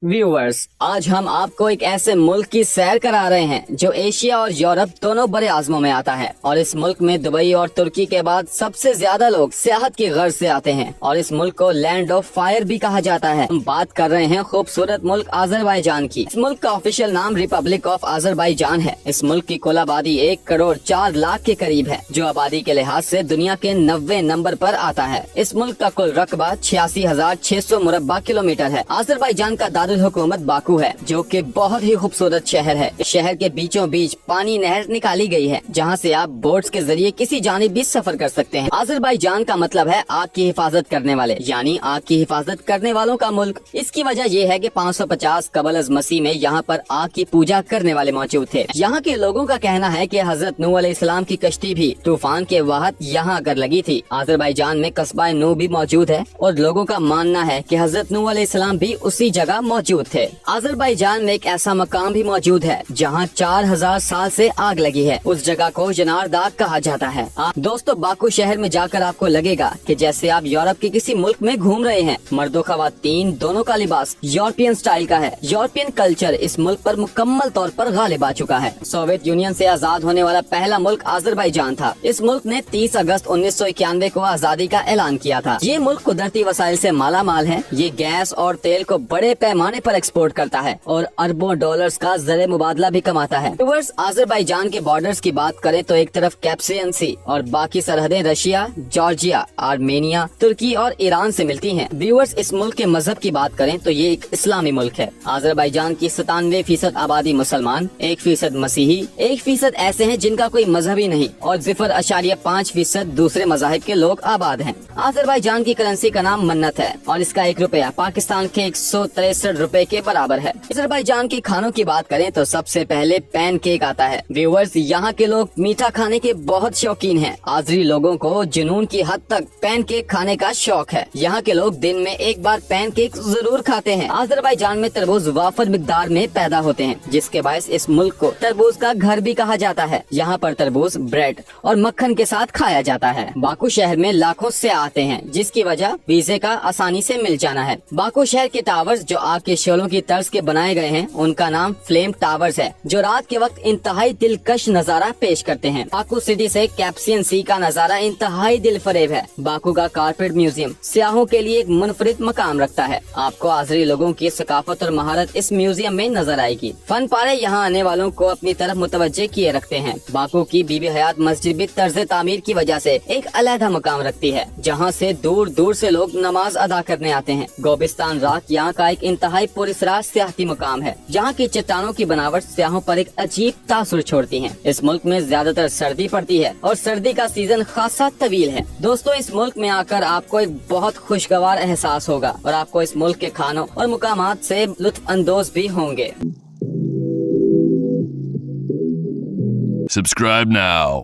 Viewers, आज हम आपको एक ऐसे मुल्क की सैर करा रहे हैं जो एशिया और यूरोप दोनों बड़े आज़मों में आता है और इस मुल्क में दुबई और तुर्की के बाद सबसे ज्यादा लोग सियाहत की गर्ज से आते हैं और इस मुल्क को लैंड ऑफ फायर भी कहा जाता है। हम बात कर रहे हैं खूबसूरत मुल्क अज़रबैजान की। इस मुल्क का ऑफिशियल नाम रिपब्लिक ऑफ अज़रबैजान है। इस मुल्क की कुल आबादी 1,04,00,000 के करीब है, जो आबादी के लिहाज से दुनिया के 90 नंबर पर आता है। इस मुल्क का कुल रकबा 86,600 मुरब्बा किलोमीटर है। अज़रबैजान का दारुल हुकूमत बाकू है, जो कि बहुत ही खूबसूरत शहर है। इस शहर के बीचों बीच पानी नहर निकाली गई है, जहां से आप बोट्स के जरिए किसी जानिब भी सफर कर सकते हैं। अज़रबैजान का मतलब है आग की हिफाजत करने वाले, यानी आग की हिफाजत करने वालों का मुल्क। इसकी वजह ये है कि 550 कबल अज़ मसीह में यहाँ पर आग की पूजा करने वाले मौजूद थे। यहाँ के लोगों का कहना है कि हजरत नूह अलैहिस्सलाम की कश्ती भी तूफान के वक्त यहाँ आकर लगी थी। अज़रबैजान में कस्बा नूह भी मौजूद है और लोगों का मानना है कि हजरत नूह अलैहिस्सलाम भी उसी जगह मौजूद थे। अज़रबैजान में एक ऐसा मकाम भी मौजूद है जहाँ 4000 साल से आग लगी है। उस जगह को जनारदाग कहा जाता है। दोस्तों, बाकू शहर में जाकर आपको लगेगा कि जैसे आप यूरोप के किसी मुल्क में घूम रहे हैं। मर्दों खवातीन दोनों का लिबास यूरोपियन स्टाइल का है। यूरोपियन कल्चर इस मुल्क पर मुकम्मल तौर पर गालिब आ चुका है। सोवियत यूनियन से आजाद होने वाला पहला मुल्क अज़रबैजान था। इस मुल्क ने 30 अगस्त 1991 को आजादी का ऐलान किया था। ये मुल्क कुदरती वसाइल से माला माल है। ये गैस और तेल को बड़े पैमाने पर एक्सपोर्ट करता है और अरबों डॉलर्स का ज़र मुबादला भी कमाता है। व्यूअर्स, अज़रबैजान के बॉर्डर्स की बात करें तो एक तरफ कैस्पियन सी और बाकी सरहदें रशिया, जॉर्जिया, आर्मेनिया, तुर्की और ईरान से मिलती हैं। व्यूअर्स, इस मुल्क के मजहब की बात करें तो ये एक इस्लामी मुल्क है। अज़रबैजान की 97% आबादी मुसलमान, 1% मसीही, 1% ऐसे हैं जिनका कोई मजहब ही नहीं और 0.5% दूसरे मजाहिब के लोग आबाद हैं। अज़रबैजान की करेंसी का नाम मन्नत है और इसका 1 रुपया पाकिस्तान के 163 रुपए के बराबर है। अज़रबैजान के खानों की बात करें तो सबसे पहले पैन केक आता है। व्यूअर्स, यहाँ के लोग मीठा खाने के बहुत शौकीन हैं। आज़री लोगों को जुनून की हद तक पैन केक खाने का शौक है। यहाँ के लोग दिन में एक बार पैन केक जरूर खाते हैं। अज़रबैजान में तरबूज वाफर मिकदार में पैदा होते हैं, जिसके बायस इस मुल्क को तरबूज का घर भी कहा जाता है। यहाँ पर तरबूज ब्रेड और मक्खन के साथ खाया जाता है। बाकू शहर में लाखों से आते हैं, जिसकी वजह वीजे का आसानी से मिल जाना है। बाकू शहर के टावर्स जो आग के शोलों की तर्ज के बनाए गए हैं, उनका नाम फ्लेम टावर्स है, जो रात के वक्त इंतहाई दिलकश नजारा पेश करते हैं। बाकू सिटी से कैस्पियन सी का नजारा इंतहाई दिलफरेब है। बाकू का कारपेट म्यूजियम सियाहों के लिए एक मुनफरिद मकाम रखता है। आपको आज़री लोगों की सकाफत और महारत इस म्यूजियम में नजर आएगी। फन पारे यहाँ आने वालों को अपनी तरफ मुतवज्जे किए रखते हैं। बाकू की बीबी हयात मस्जिद भी तर्ज तामीर की वजह से एक अलहदा मकाम रखती है, जहाँ से दूर दूर से लोग नमाज अदा करने आते हैं। गोबिस्तान राक यहाँ का एक इंतहाई पुरस्कार सियाहती मकाम है, जहाँ की चट्टानों की बनावट सियाहों पर एक अजीब तासुर छोड़ती है। इस मुल्क में ज्यादातर सर्दी पड़ती है और सर्दी का सीजन खासा तवील है। दोस्तों, इस मुल्क में आकर आपको एक बहुत खुशगवार एहसास होगा और आपको इस मुल्क के खानों और मुकामात से लुत्फ अंदोज भी होंगे। Subscribe now.